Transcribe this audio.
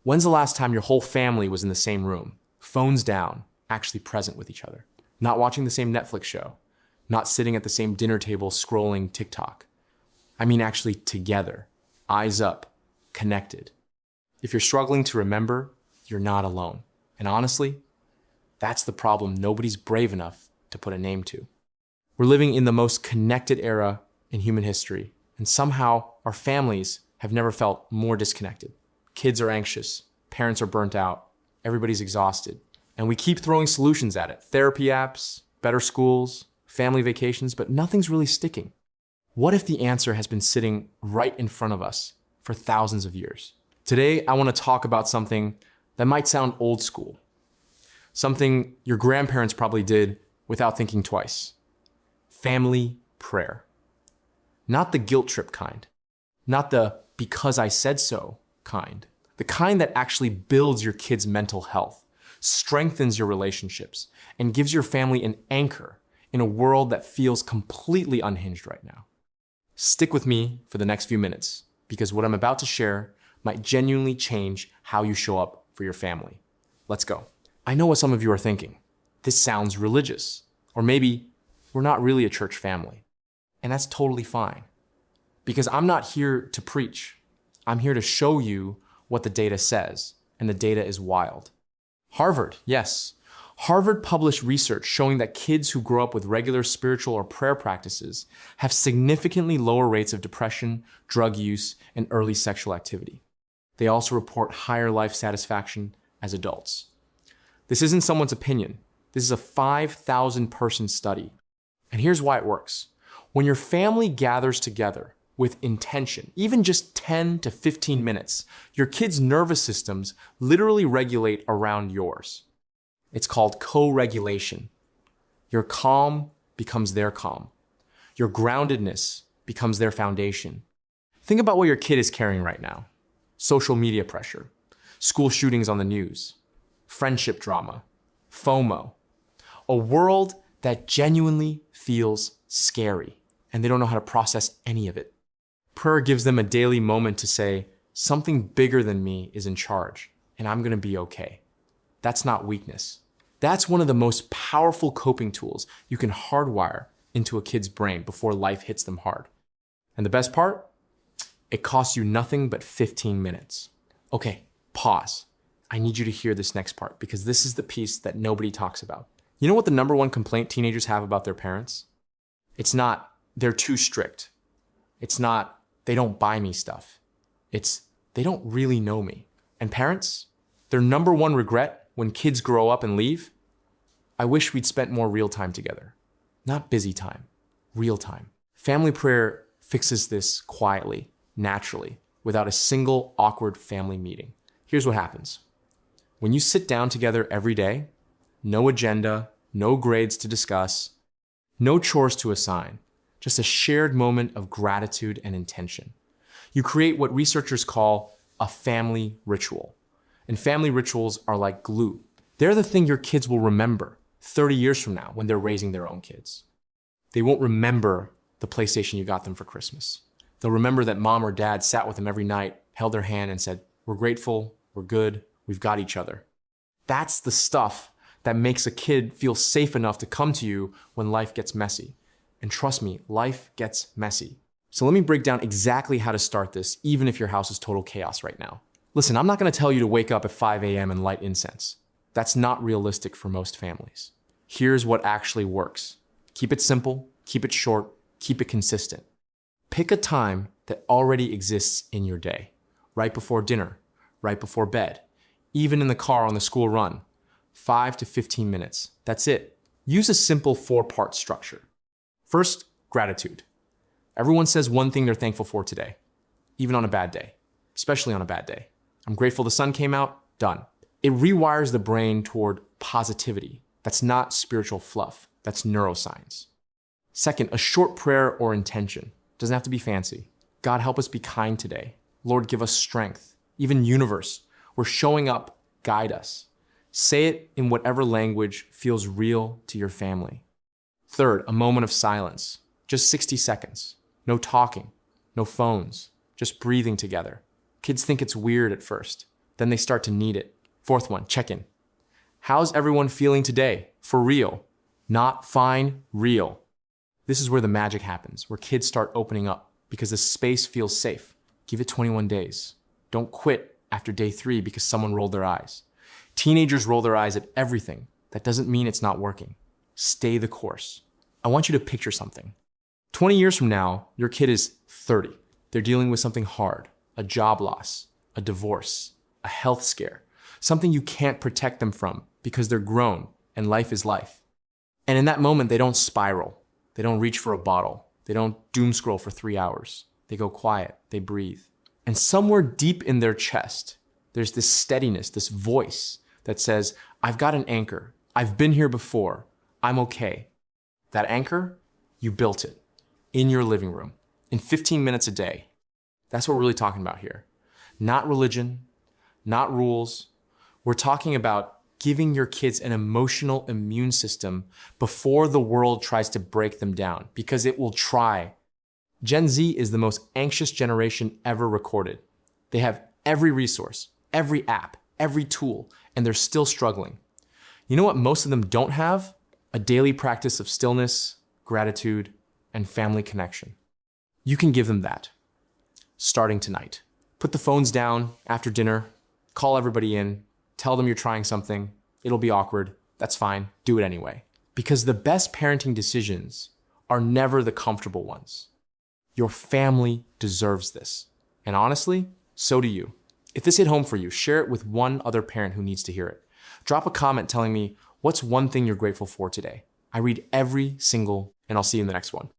When's the last time your whole family was in the same room, phones down, actually present with each other? Not watching the same Netflix show, not sitting at the same dinner table scrolling TikTok. I mean actually together, eyes up, connected. If you're struggling to remember, you're not alone. And honestly, that's the problem nobody's brave enough to put a name to. We're living in the most connected era in human history, and somehow our families have never felt more disconnected. Kids are anxious, parents are burnt out, everybody's exhausted, and we keep throwing solutions at it. Therapy apps, better schools, family vacations, but nothing's really sticking. What if the answer has been sitting right in front of us for thousands of years? Today, I want to talk about something that might sound old school, something your grandparents probably did without thinking twice. Family prayer. Not the guilt trip kind, not the because I said so kind, the kind that actually builds your kids' mental health, strengthens your relationships, and gives your family an anchor in a world that feels completely unhinged right now. Stick with me for the next few minutes, because what I'm about to share might genuinely change how you show up for your family. Let's go. I know what some of you are thinking. This sounds religious, or maybe we're not really a church family. And that's totally fine, because I'm not here to preach. I'm here to show you what the data says, and the data is wild. Harvard, yes. Harvard published research showing that kids who grow up with regular spiritual or prayer practices have significantly lower rates of depression, drug use, and early sexual activity. They also report higher life satisfaction as adults. This isn't someone's opinion. This is a 5,000 person study. And here's why it works. When your family gathers together with intention, even just 10 to 15 minutes, your kids' nervous systems literally regulate around yours. It's called co-regulation. Your calm becomes their calm. Your groundedness becomes their foundation. Think about what your kid is carrying right now. Social media pressure, school shootings on the news, friendship drama, FOMO, a world that genuinely feels scary, and they don't know how to process any of it. Prayer gives them a daily moment to say, something bigger than me is in charge, and I'm gonna be okay. That's not weakness. That's one of the most powerful coping tools you can hardwire into a kid's brain before life hits them hard. And the best part? It costs you nothing but 15 minutes. Okay, pause. I need you to hear this next part, because this is the piece that nobody talks about. You know what the number one complaint teenagers have about their parents? It's not, they're too strict. It's not, they don't buy me stuff. It's, they don't really know me. And parents, their number one regret when kids grow up and leave? I wish we'd spent more real time together. Not busy time, real time. Family prayer fixes this quietly, naturally, without a single awkward family meeting. Here's what happens. When you sit down together every day, no agenda, no grades to discuss, no chores to assign, just a shared moment of gratitude and intention. You create what researchers call a family ritual. And family rituals are like glue. They're the thing your kids will remember 30 years from now when they're raising their own kids. They won't remember the PlayStation you got them for Christmas. They'll remember that mom or dad sat with them every night, held their hand and said, we're grateful, we're good, we've got each other. That's the stuff that makes a kid feel safe enough to come to you when life gets messy. And trust me, life gets messy. So let me break down exactly how to start this, even if your house is total chaos right now. Listen, I'm not gonna tell you to wake up at 5 a.m. and light incense. That's not realistic for most families. Here's what actually works. Keep it simple, keep it short, keep it consistent. Pick a time that already exists in your day. Right before dinner, right before bed, even in the car on the school run. 5 to 15 minutes, that's it. Use a simple 4-part structure. First, gratitude. Everyone says one thing they're thankful for today, even on a bad day, especially on a bad day. I'm grateful the sun came out, done. It rewires the brain toward positivity. That's not spiritual fluff, that's neuroscience. Second, a short prayer or intention. Doesn't have to be fancy. God, help us be kind today. Lord, give us strength. Even universe, we're showing up, guide us. Say it in whatever language feels real to your family. Third, a moment of silence. Just 60 seconds. No talking, no phones, just breathing together. Kids think it's weird at first. Then they start to need it. Fourth one, check in. How's everyone feeling today? For real. Not fine, real. This is where the magic happens, where kids start opening up because the space feels safe. Give it 21 days. Don't quit after day 3 because someone rolled their eyes. Teenagers roll their eyes at everything. That doesn't mean it's not working. Stay the course. I want you to picture something. 20 years from now, your kid is 30. They're dealing with something hard, a job loss, a divorce, a health scare, something you can't protect them from because they're grown and life is life. And in that moment, they don't spiral. They don't reach for a bottle. They don't doom scroll for 3 hours. They go quiet, they breathe. And somewhere deep in their chest, there's this steadiness, this voice that says, I've got an anchor. I've been here before. I'm okay. That anchor, you built it in your living room in 15 minutes a day. That's what we're really talking about here. Not religion, not rules. We're talking about giving your kids an emotional immune system before the world tries to break them down, because it will try. Gen Z is the most anxious generation ever recorded. They have every resource, every app, every tool, and they're still struggling. You know what most of them don't have? A daily practice of stillness, gratitude, and family connection. You can give them that, starting tonight. Put the phones down after dinner, call everybody in, tell them you're trying something. It'll be awkward. That's fine. Do it anyway. Because the best parenting decisions are never the comfortable ones. Your family deserves this. And honestly, so do you. If this hit home for you, share it with one other parent who needs to hear it. Drop a comment telling me what's one thing you're grateful for today. I read every single, and I'll see you in the next one.